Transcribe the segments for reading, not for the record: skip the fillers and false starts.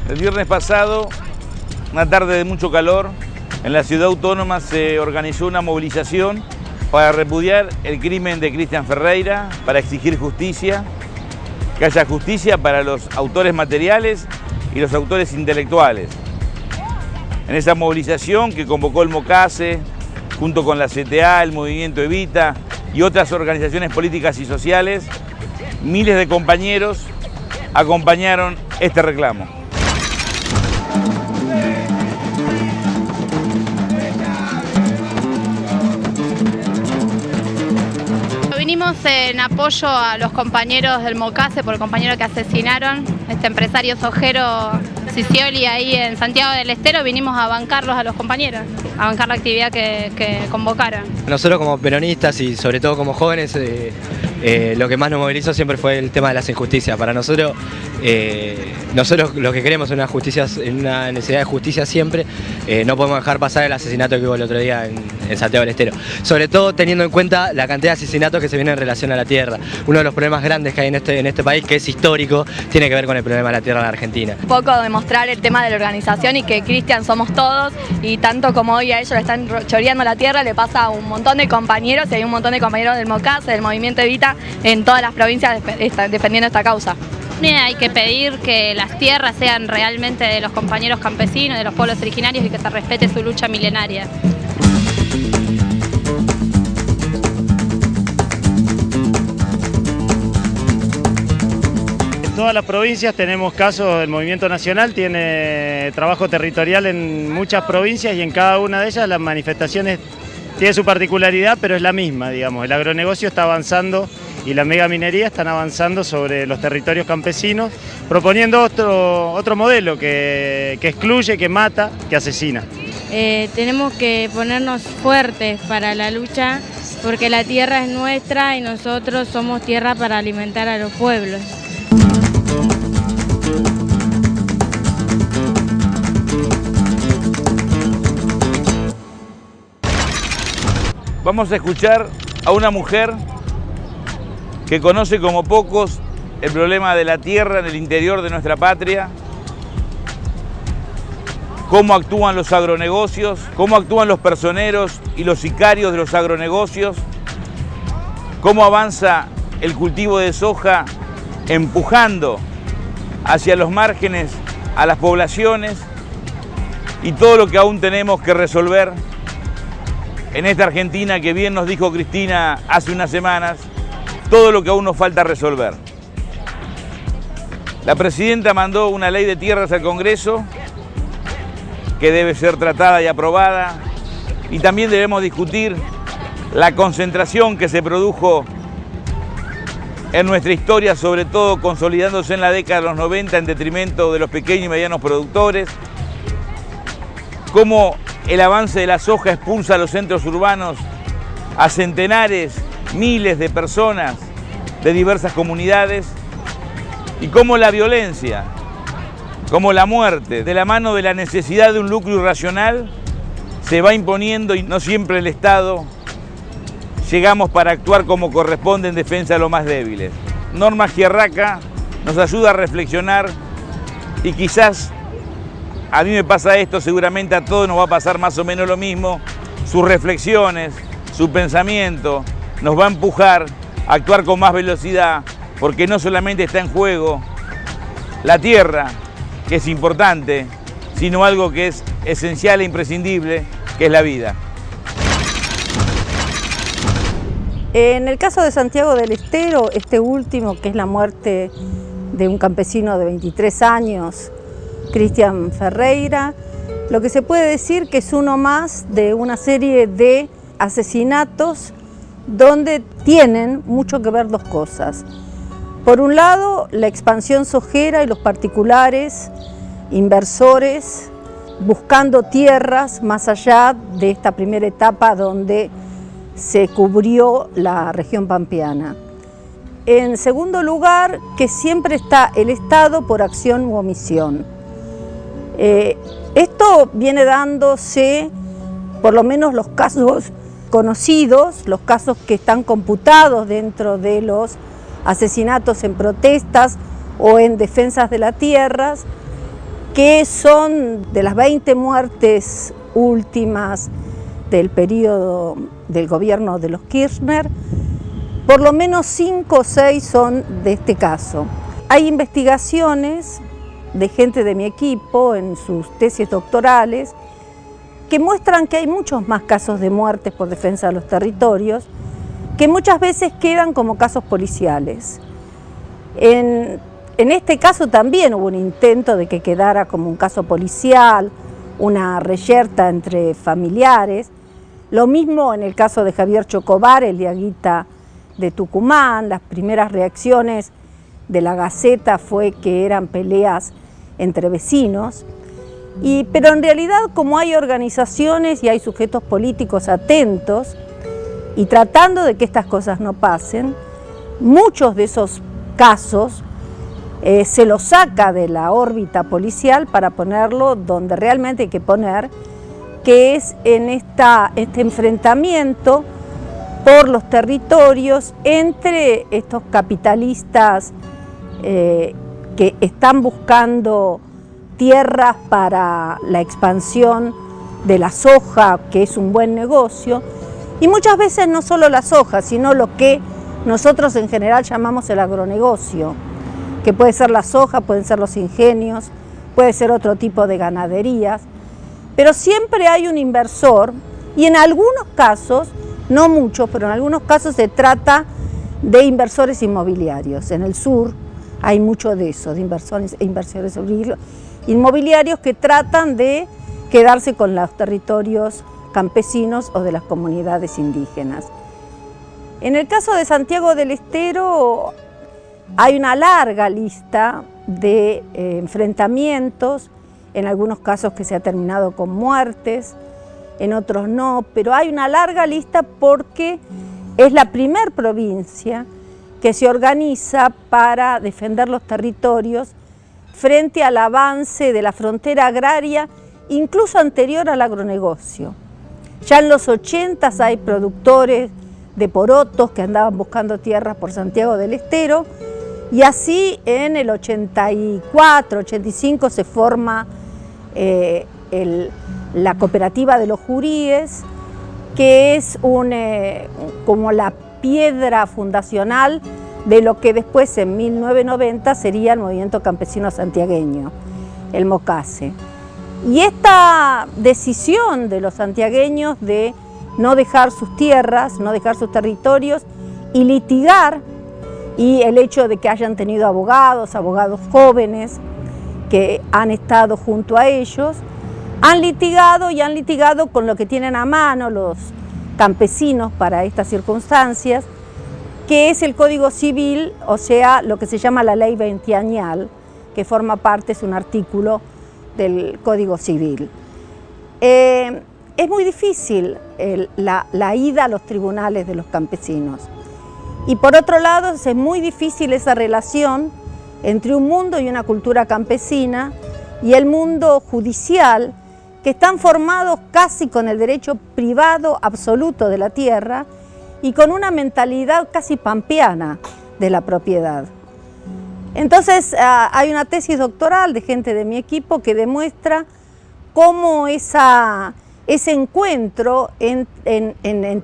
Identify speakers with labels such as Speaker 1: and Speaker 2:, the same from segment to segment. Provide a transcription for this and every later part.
Speaker 1: El viernes pasado, una tarde de mucho calor, en la ciudad autónoma se organizó una movilización para repudiar el crimen de Cristian Ferreira, para exigir justicia, que haya justicia para los autores materiales y los autores intelectuales. En esa movilización que convocó el MOCASE, junto con la CTA, el Movimiento Evita y otras organizaciones políticas y sociales, miles de compañeros acompañaron este reclamo.
Speaker 2: Vinimos en apoyo a los compañeros del MOCASE por el compañero que asesinaron, este empresario sojero Cicioli ahí en Santiago del Estero. Vinimos a bancarlos a los compañeros, a bancar la actividad que convocaron.
Speaker 3: Nosotros como peronistas y sobre todo como jóvenes, lo que más nos movilizó siempre fue el tema de las injusticias. Para nosotros, lo que queremos es una necesidad de justicia siempre. No podemos dejar pasar el asesinato que hubo el otro día en Santiago del Estero. Sobre todo teniendo en cuenta la cantidad de asesinatos que se vienen en relación a la tierra. Uno de los problemas grandes que hay en este país, que es histórico, tiene que ver con el problema de la tierra en la Argentina.
Speaker 4: Un poco demostrar el tema de la organización y que Cristian somos todos, y tanto como hoy a ellos le están choreando la tierra, le pasa a un montón de compañeros, y hay un montón de compañeros del MOCASE, del Movimiento Evita, en todas las provincias defendiendo esta causa.
Speaker 2: Hay que pedir que las tierras sean realmente de los compañeros campesinos, de los pueblos originarios, y que se respete su lucha milenaria.
Speaker 5: En todas las provincias tenemos casos, el Movimiento Nacional tiene trabajo territorial en muchas provincias y en cada una de ellas las manifestaciones tienen su particularidad, pero es la misma, digamos. El agronegocio está avanzando y la megaminería están avanzando sobre los territorios campesinos, proponiendo otro modelo que excluye, que mata, que asesina.
Speaker 6: Tenemos que ponernos fuertes para la lucha, porque la tierra es nuestra y nosotros somos tierra para alimentar a los pueblos.
Speaker 1: Vamos a escuchar a una mujer que conoce como pocos el problema de la tierra en el interior de nuestra patria, cómo actúan los agronegocios, cómo actúan los personeros y los sicarios de los agronegocios, cómo avanza el cultivo de soja empujando hacia los márgenes a las poblaciones y todo lo que aún tenemos que resolver en esta Argentina que bien nos dijo Cristina hace unas semanas, todo lo que aún nos falta resolver. La presidenta mandó una ley de tierras al Congreso que debe ser tratada y aprobada, y también debemos discutir la concentración que se produjo en nuestra historia, sobre todo consolidándose en la década de los 90 en detrimento de los pequeños y medianos productores, cómo el avance de la soja expulsa a los centros urbanos a centenares, miles de personas de diversas comunidades, y cómo la violencia, como la muerte, de la mano de la necesidad de un lucro irracional, se va imponiendo, y no siempre el Estado llegamos para actuar como corresponde en defensa de los más débiles. Norma Giarraca nos ayuda a reflexionar, y quizás a mí me pasa esto, seguramente a todos nos va a pasar más o menos lo mismo. Sus reflexiones, su pensamiento nos va a empujar a actuar con más velocidad, porque no solamente está en juego la tierra, que es importante, sino algo que es esencial e imprescindible, que es la vida.
Speaker 7: En el caso de Santiago del Estero, este último, que es la muerte de un campesino de 23 años, Cristian Ferreira, lo que se puede decir que es uno más de una serie de asesinatos donde tienen mucho que ver dos cosas. Por un lado, la expansión sojera y los particulares inversores buscando tierras más allá de esta primera etapa donde se cubrió la región pampeana. En segundo lugar, que siempre está el Estado por acción u omisión. Esto viene dándose, por lo menos los casos conocidos, los casos que están computados dentro de los asesinatos en protestas o en defensas de las tierras, que son de las 20 muertes últimas del periodo del gobierno de los Kirchner, por lo menos 5 o 6 son de este caso. Hay investigaciones de gente de mi equipo en sus tesis doctorales que muestran que hay muchos más casos de muertes por defensa de los territorios que muchas veces quedan como casos policiales. En este caso también hubo un intento de que quedara como un caso policial, una reyerta entre familiares. Lo mismo en el caso de Javier Chocobar, el diaguita de Tucumán. Las primeras reacciones de la Gaceta fue que eran peleas entre vecinos. Pero en realidad, como hay organizaciones y hay sujetos políticos atentos y tratando de que estas cosas no pasen, muchos de esos casos se los saca de la órbita policial para ponerlo donde realmente hay que poner, que es en este enfrentamiento por los territorios entre estos capitalistas que están buscando tierras para la expansión de la soja, que es un buen negocio, y muchas veces no solo la soja, sino lo que nosotros en general llamamos el agronegocio, que puede ser la soja, pueden ser los ingenios, puede ser otro tipo de ganaderías, pero siempre hay un inversor y en algunos casos, no muchos, pero en algunos casos se trata de inversores inmobiliarios. En el sur hay mucho de eso, de inversores inmobiliarios que tratan de quedarse con los territorios campesinos o de las comunidades indígenas. En el caso de Santiago del Estero hay una larga lista de enfrentamientos, en algunos casos que se ha terminado con muertes, en otros no, pero hay una larga lista porque es la primer provincia que se organiza para defender los territorios frente al avance de la frontera agraria, incluso anterior al agronegocio. Ya en los 80 hay productores de porotos que andaban buscando tierras por Santiago del Estero, y así en el 84, 85 se forma la cooperativa de los Juríes, que es como la piedra fundacional de lo que después en 1990 sería el movimiento campesino santiagueño, el MOCASE. Y esta decisión de los santiagueños de no dejar sus tierras, no dejar sus territorios y litigar, y el hecho de que hayan tenido abogados jóvenes que han estado junto a ellos, han litigado con lo que tienen a mano los campesinos para estas circunstancias, que es el Código Civil, o sea, lo que se llama la Ley Veinteañal, que forma parte, es un artículo del Código Civil. Es muy difícil la ida a los tribunales de los campesinos. Y por otro lado, es muy difícil esa relación entre un mundo y una cultura campesina y el mundo judicial, que están formados casi con el derecho privado absoluto de la tierra y con una mentalidad casi pampeana de la propiedad. Entonces hay una tesis doctoral de gente de mi equipo que demuestra cómo ese encuentro en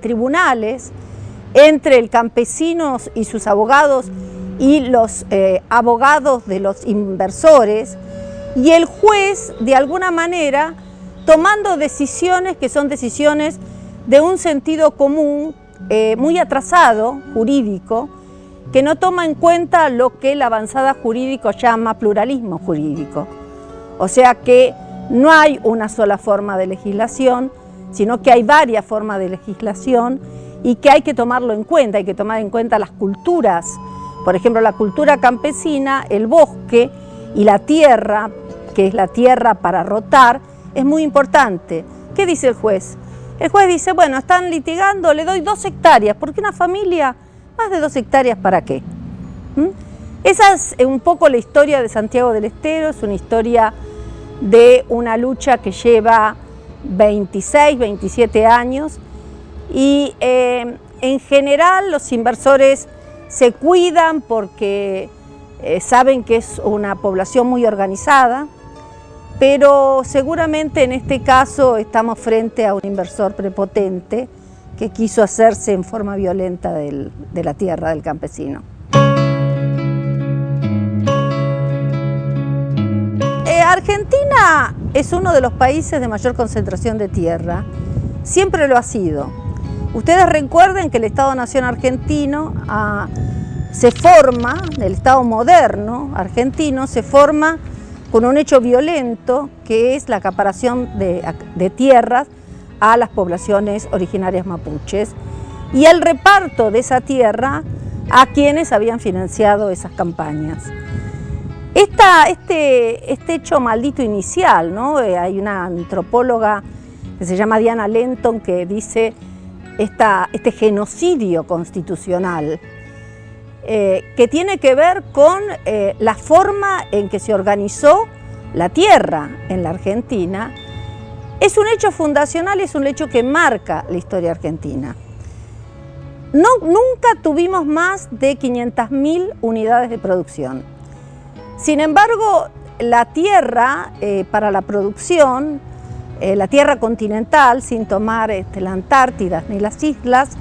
Speaker 7: tribunales entre el campesino y sus abogados y los abogados de los inversores y el juez, de alguna manera, tomando decisiones que son decisiones de un sentido común muy atrasado, jurídico, que no toma en cuenta lo que la avanzada jurídico llama pluralismo jurídico. O sea que no hay una sola forma de legislación, sino que hay varias formas de legislación y que hay que tomarlo en cuenta, hay que tomar en cuenta las culturas. Por ejemplo, la cultura campesina, el bosque y la tierra, que es la tierra para rotar, es muy importante. ¿Qué dice el juez? El juez dice, bueno, están litigando, le doy 2 hectáreas, porque una familia, más de 2 hectáreas, ¿para qué? Esa es un poco la historia de Santiago del Estero, es una historia de una lucha que lleva 26, 27 años y en general los inversores se cuidan porque saben que es una población muy organizada pero seguramente en este caso estamos frente a un inversor prepotente que quiso hacerse en forma violenta de la tierra del campesino. Argentina es uno de los países de mayor concentración de tierra, siempre lo ha sido. Ustedes recuerden que el Estado-Nación argentino se forma, el Estado moderno argentino se forma con un hecho violento que es la acaparación de tierras a las poblaciones originarias mapuches y el reparto de esa tierra a quienes habían financiado esas campañas. Este hecho maldito inicial, ¿no? Hay una antropóloga que se llama Diana Lenton que dice este genocidio constitucional que tiene que ver con la forma en que se organizó la tierra en la Argentina. Es un hecho fundacional, es un hecho que marca la historia argentina. Nunca tuvimos más de 500.000 unidades de producción. Sin embargo, la tierra para la producción, la tierra continental, sin tomar la Antártida ni las islas,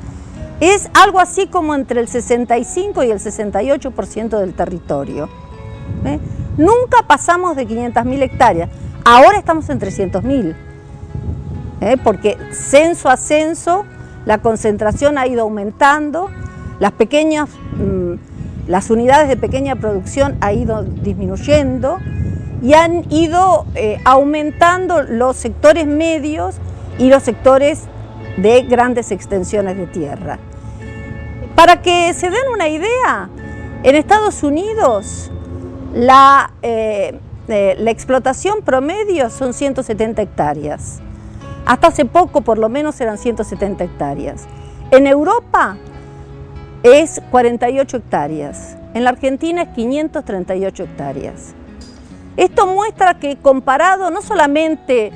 Speaker 7: es algo así como entre el 65 y el 68% del territorio. Nunca pasamos de 500.000 hectáreas, ahora estamos en 300.000, porque censo a censo la concentración ha ido aumentando, las unidades de pequeña producción han ido disminuyendo y han ido aumentando los sectores medios y los sectores de grandes extensiones de tierra. Para que se den una idea, en Estados Unidos la explotación promedio son 170 hectáreas. Hasta hace poco por lo menos eran 170 hectáreas. En Europa es 48 hectáreas. En la Argentina es 538 hectáreas. Esto muestra que comparado no solamente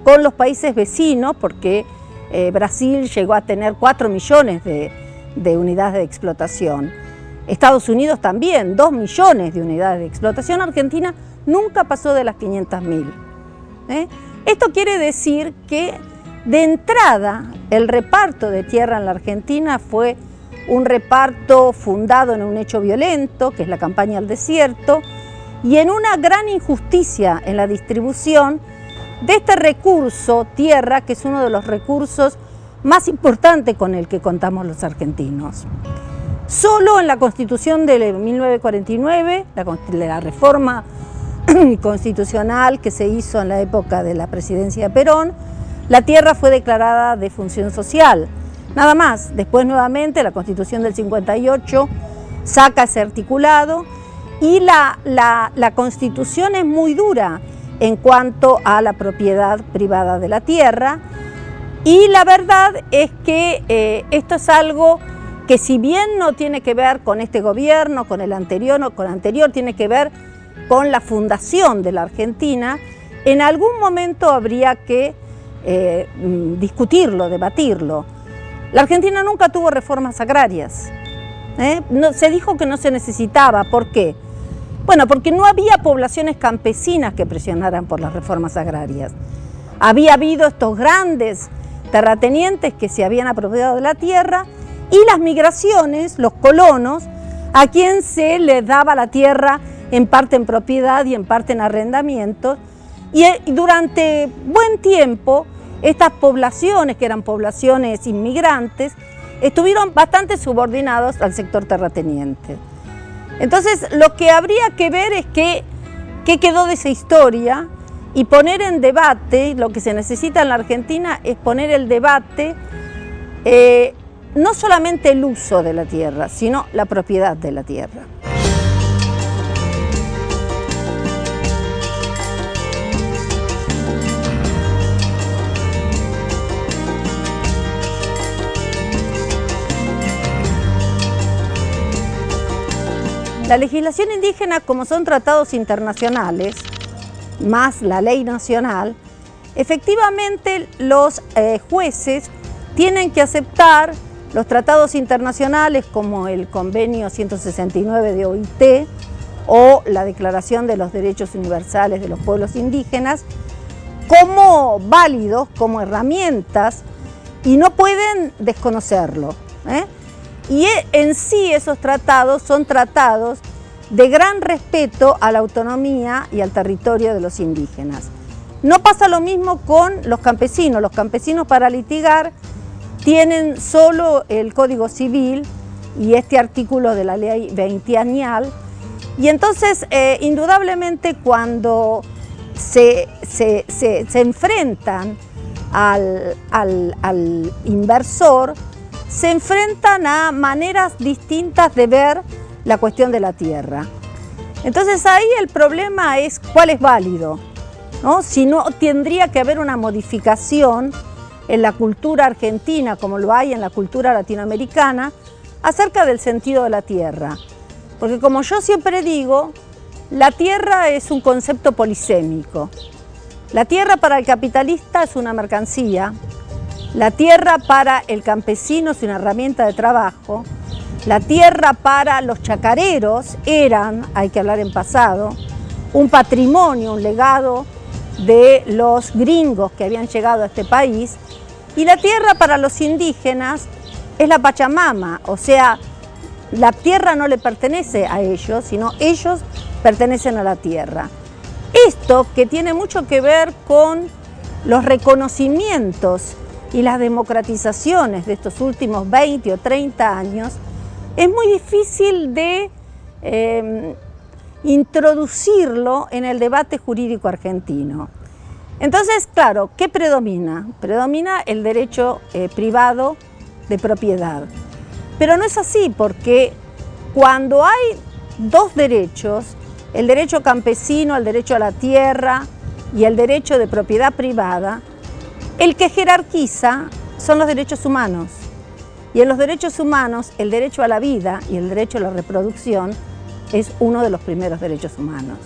Speaker 7: con los países vecinos, porque Brasil llegó a tener 4 millones de unidades de explotación, Estados Unidos también, 2 millones de unidades de explotación, Argentina nunca pasó de las 500.000. Esto quiere decir que de entrada el reparto de tierra en la Argentina fue un reparto fundado en un hecho violento, que es la campaña al desierto, y en una gran injusticia en la distribución de este recurso tierra, que es uno de los recursos más importantes con el que contamos los argentinos. Solo en la Constitución de 1949, la reforma constitucional que se hizo en la época de la presidencia de Perón, la tierra fue declarada de función social. Nada más. Después nuevamente la Constitución del 58 saca ese articulado y la Constitución es muy dura en cuanto a la propiedad privada de la tierra, y la verdad es que esto es algo que, si bien no tiene que ver con este gobierno, con el anterior, no, con el anterior tiene que ver con la fundación de la Argentina, en algún momento habría que discutirlo, debatirlo. La Argentina nunca tuvo reformas agrarias. Se dijo que no se necesitaba. ¿Por qué? Bueno, porque no había poblaciones campesinas que presionaran por las reformas agrarias. Había habido estos grandes terratenientes que se habían apropiado de la tierra y las migraciones, los colonos, a quien se les daba la tierra en parte en propiedad y en parte en arrendamientos. Y durante buen tiempo estas poblaciones, que eran poblaciones inmigrantes, estuvieron bastante subordinados al sector terrateniente. Entonces, lo que habría que ver es qué quedó de esa historia y poner en debate. Lo que se necesita en la Argentina es poner el debate, no solamente el uso de la tierra, sino la propiedad de la tierra. La legislación indígena, como son tratados internacionales, más la ley nacional, efectivamente los jueces tienen que aceptar los tratados internacionales como el convenio 169 de OIT o la Declaración de los Derechos Universales de los Pueblos Indígenas como válidos, como herramientas, y no pueden desconocerlo, Y en sí esos tratados son tratados de gran respeto a la autonomía y al territorio de los indígenas. No pasa lo mismo con los campesinos. Los campesinos para litigar tienen solo el Código Civil y este artículo de la ley veinteañal, y entonces indudablemente cuando se enfrentan al inversor, se enfrentan a maneras distintas de ver la cuestión de la tierra. Entonces ahí el problema es cuál es válido, ¿no? Si no, tendría que haber una modificación en la cultura argentina, como lo hay en la cultura latinoamericana, acerca del sentido de la tierra. Porque como yo siempre digo, la tierra es un concepto polisémico. La tierra para el capitalista es una mercancía, la tierra para el campesino es una herramienta de trabajo, la tierra para los chacareros eran, hay que hablar en pasado, un patrimonio, un legado de los gringos que habían llegado a este país, y la tierra para los indígenas es la Pachamama, o sea, la tierra no le pertenece a ellos, sino ellos pertenecen a la tierra. Esto, que tiene mucho que ver con los reconocimientos y las democratizaciones de estos últimos 20 o 30 años, es muy difícil de introducirlo en el debate jurídico argentino. Entonces, claro, ¿qué predomina? Predomina el derecho privado de propiedad. Pero no es así, porque cuando hay dos derechos, el derecho campesino, el derecho a la tierra y el derecho de propiedad privada, el que jerarquiza son los derechos humanos. Y en los derechos humanos, el derecho a la vida y el derecho a la reproducción es uno de los primeros derechos humanos.